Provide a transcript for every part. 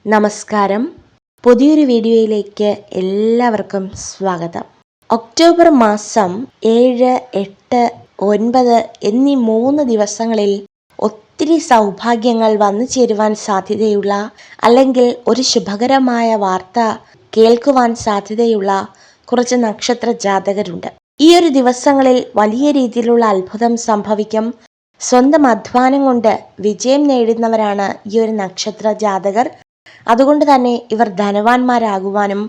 നമസ്കാരം. പുതിയൊരു വീഡിയോയിലേക്ക് എല്ലാവർക്കും സ്വാഗതം. ഒക്ടോബർ മാസം 7, 8, 9 എന്നീ 3 ദിവസങ്ങളിൽ ഒത്തിരി സൗഭാഗ്യങ്ങൾ വന്നു ചേരുവാൻ സാധ്യതയുള്ള, അല്ലെങ്കിൽ ഒരു ശുഭകരമായ വാർത്ത കേൾക്കുവാൻ സാധ്യതയുള്ള കുറച്ച് നക്ഷത്ര ജാതകരുണ്ട്. ഈ ഒരു ദിവസങ്ങളിൽ വലിയ രീതിയിലുള്ള അത്ഭുതം സംഭവിക്കും. സ്വന്തം അധ്വാനം കൊണ്ട് വിജയം നേടുന്നവരാണ് ഈ ഒരു നക്ഷത്ര ജാതകർ. അതുകൊണ്ട് തന്നെ ഇവർ ധനവാന്മാരാകുവാനും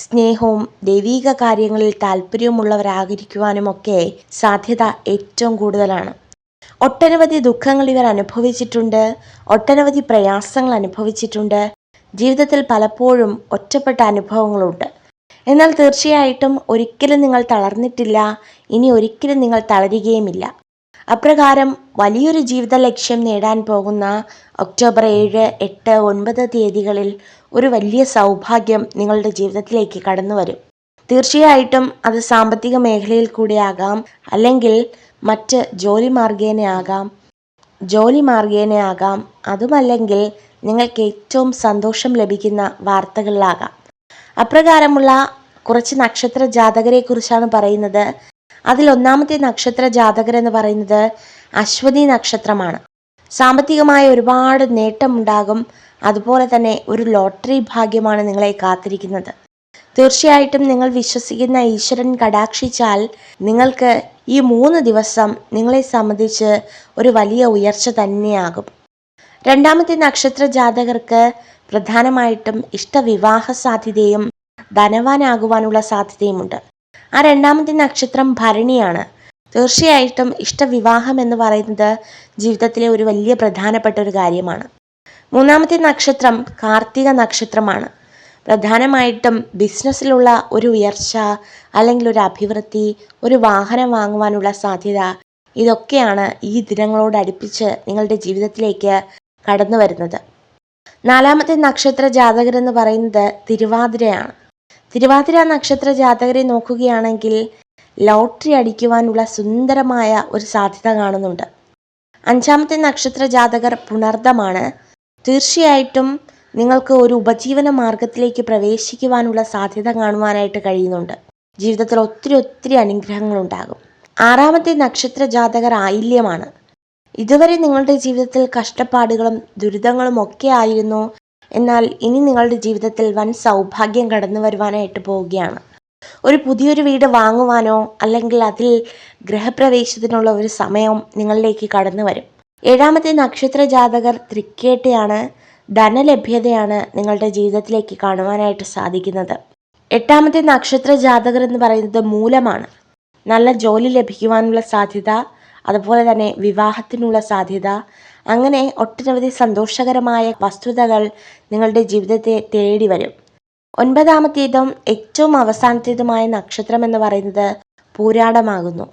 സ്നേഹവും ദൈവീക കാര്യങ്ങളിൽ താല്പര്യമുള്ളവരായിരിക്കുവാനും ഒക്കെ സാധ്യത ഏറ്റവും കൂടുതലാണ്. ഒട്ടനവധി ദുഃഖങ്ങൾ ഇവർ അനുഭവിച്ചിട്ടുണ്ട്, ഒട്ടനവധി പ്രയാസങ്ങൾ അനുഭവിച്ചിട്ടുണ്ട്. ജീവിതത്തിൽ പലപ്പോഴും ഒറ്റപ്പെട്ട അനുഭവങ്ങളുണ്ട്. എന്നാൽ തീർച്ചയായിട്ടും ഒരിക്കലും നിങ്ങൾ തളർന്നിട്ടില്ല, ഇനി ഒരിക്കലും നിങ്ങൾ തളരുകയുമില്ല. അപ്രകാരം വലിയൊരു ജീവിത ലക്ഷ്യം നേടാൻ പോകുന്ന ഒക്ടോബർ 7, 8, 9 തീയതികളിൽ ഒരു വലിയ സൗഭാഗ്യം നിങ്ങളുടെ ജീവിതത്തിലേക്ക് കടന്നു വരും. തീർച്ചയായിട്ടും അത് സാമ്പത്തിക മേഖലയിൽ കൂടിയാകാം, അല്ലെങ്കിൽ മറ്റ് ജോലി മാർഗേനയാകാം, അതുമല്ലെങ്കിൽ നിങ്ങൾക്ക് ഏറ്റവും സന്തോഷം ലഭിക്കുന്ന വാർത്തകളിലാകാം. അപ്രകാരമുള്ള കുറച്ച് നക്ഷത്ര ജാതകരെ കുറിച്ചാണ് പറയുന്നത്. അതിൽ ഒന്നാമത്തെ നക്ഷത്ര ജാതകരെന്ന് പറയുന്നത് അശ്വതി നക്ഷത്രമാണ്. സാമ്പത്തികമായ ഒരുപാട് നേട്ടമുണ്ടാകും. അതുപോലെ തന്നെ ഒരു ലോട്ടറി ഭാഗ്യമാണ് നിങ്ങളെ കാത്തിരിക്കുന്നത്. തീർച്ചയായിട്ടും നിങ്ങൾ വിശ്വസിക്കുന്ന ഈശ്വരൻ കടാക്ഷിച്ചാൽ നിങ്ങൾക്ക് ഈ 3 ദിവസം നിങ്ങളെ സംബന്ധിച്ച് ഒരു വലിയ ഉയർച്ച തന്നെയാകും. രണ്ടാമത്തെ നക്ഷത്ര ജാതകർക്ക് പ്രധാനമായിട്ടും ഇഷ്ടവിവാഹ സാധ്യതയും ധനവാനാകുവാനുള്ള സാധ്യതയുമുണ്ട്. ആ രണ്ടാമത്തെ നക്ഷത്രം ഭരണിയാണ്. തീർച്ചയായിട്ടും ഇഷ്ടവിവാഹം എന്ന് പറയുന്നത് ജീവിതത്തിലെ ഒരു വലിയ പ്രധാനപ്പെട്ട ഒരു കാര്യമാണ്. മൂന്നാമത്തെ നക്ഷത്രം കാർത്തിക നക്ഷത്രമാണ്. പ്രധാനമായിട്ടും ബിസിനസ്സിലുള്ള ഒരു ഉയർച്ച, അല്ലെങ്കിൽ ഒരു അഭിവൃദ്ധി, ഒരു വാഹനം വാങ്ങുവാനുള്ള സാധ്യത, ഇതൊക്കെയാണ് ഈ ദിനങ്ങളോട് അടുപ്പിച്ച് നിങ്ങളുടെ ജീവിതത്തിലേക്ക് കടന്നു വരുന്നത്. നാലാമത്തെ നക്ഷത്ര ജാതകരെന്ന് പറയുന്നത് തിരുവാതിരയാണ്. തിരുവാതിര നക്ഷത്ര ജാതകരെ നോക്കുകയാണെങ്കിൽ ലോട്ടറി അടിക്കുവാനുള്ള സുന്ദരമായ ഒരു സാധ്യത കാണുന്നുണ്ട്. അഞ്ചാമത്തെ നക്ഷത്ര ജാതകർ പുണർദമാണ്. തീർച്ചയായിട്ടും നിങ്ങൾക്ക് ഒരു ഉപജീവന മാർഗത്തിലേക്ക് പ്രവേശിക്കുവാനുള്ള സാധ്യത കാണുവാനായിട്ട് കഴിയുന്നുണ്ട്. ജീവിതത്തിൽ ഒത്തിരി അനുഗ്രഹങ്ങളുണ്ടാകും. ആറാമത്തെ നക്ഷത്ര ജാതകർ ആയില്യമാണ്. ഇതുവരെ നിങ്ങളുടെ ജീവിതത്തിൽ കഷ്ടപ്പാടുകളും ദുരിതങ്ങളും ഒക്കെ ആയിരുന്നു. എന്നാൽ ഇനി നിങ്ങളുടെ ജീവിതത്തിൽ വൻ സൗഭാഗ്യം കടന്നു വരുവാനായിട്ട് പോവുകയാണ്. ഒരു പുതിയൊരു വീട് വാങ്ങുവാനോ അല്ലെങ്കിൽ അതിൽ ഗൃഹപ്രവേശത്തിനുള്ള ഒരു സമയം നിങ്ങളിലേക്ക് കടന്നു വരും. ഏഴാമത്തെ നക്ഷത്ര ജാതകർ തൃക്കേട്ടയാണ്. ധനലഭ്യതയാണ് നിങ്ങളുടെ ജീവിതത്തിലേക്ക് കാണുവാനായിട്ട് സാധിക്കുന്നത്. എട്ടാമത്തെ നക്ഷത്ര ജാതകർ എന്ന് പറയുന്നത് മൂലമാണ്. നല്ല ജോലി ലഭിക്കുവാനുള്ള സാധ്യത, അതുപോലെ തന്നെ വിവാഹത്തിനുള്ള സാധ്യത, അങ്ങനെ ഒട്ടനവധി സന്തോഷകരമായ വസ്തുതകൾ നിങ്ങളുടെ ജീവിതത്തെ തേടി വരും. ഒൻപതാമത്തേതും ഏറ്റവും അവസാനത്തേതുമായ നക്ഷത്രം എന്ന് പറയുന്നത് പൂരാടമാകുന്നു.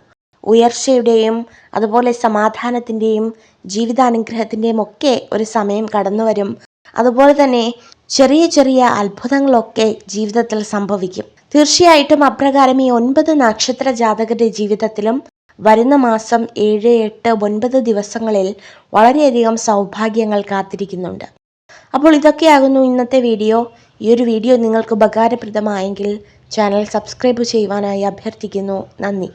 ഉയർച്ചയുടെയും അതുപോലെ സമാധാനത്തിൻ്റെയും ജീവിതാനുഗ്രഹത്തിൻ്റെയും ഒക്കെ ഒരു സമയം കടന്നു വരും. അതുപോലെ തന്നെ ചെറിയ ചെറിയ അത്ഭുതങ്ങളൊക്കെ ജീവിതത്തിൽ സംഭവിക്കും. തീർച്ചയായിട്ടും അപ്രകാരം ഈ 9 നക്ഷത്ര ജാതകരുടെ ജീവിതത്തിലും വരുന്ന മാസം 7, 8, 9 ദിവസങ്ങളിൽ വളരെയധികം സൗഭാഗ്യങ്ങൾ കാത്തിരിക്കുന്നുണ്ട്. അപ്പോൾ ഇതൊക്കെയാകുന്നു ഇന്നത്തെ വീഡിയോ. ഈ ഒരു വീഡിയോ നിങ്ങൾക്ക് ഉപകാരപ്രദമായെങ്കിൽ ചാനൽ സബ്സ്ക്രൈബ് ചെയ്യുവാനായി അഭ്യർത്ഥിക്കുന്നു. നന്ദി.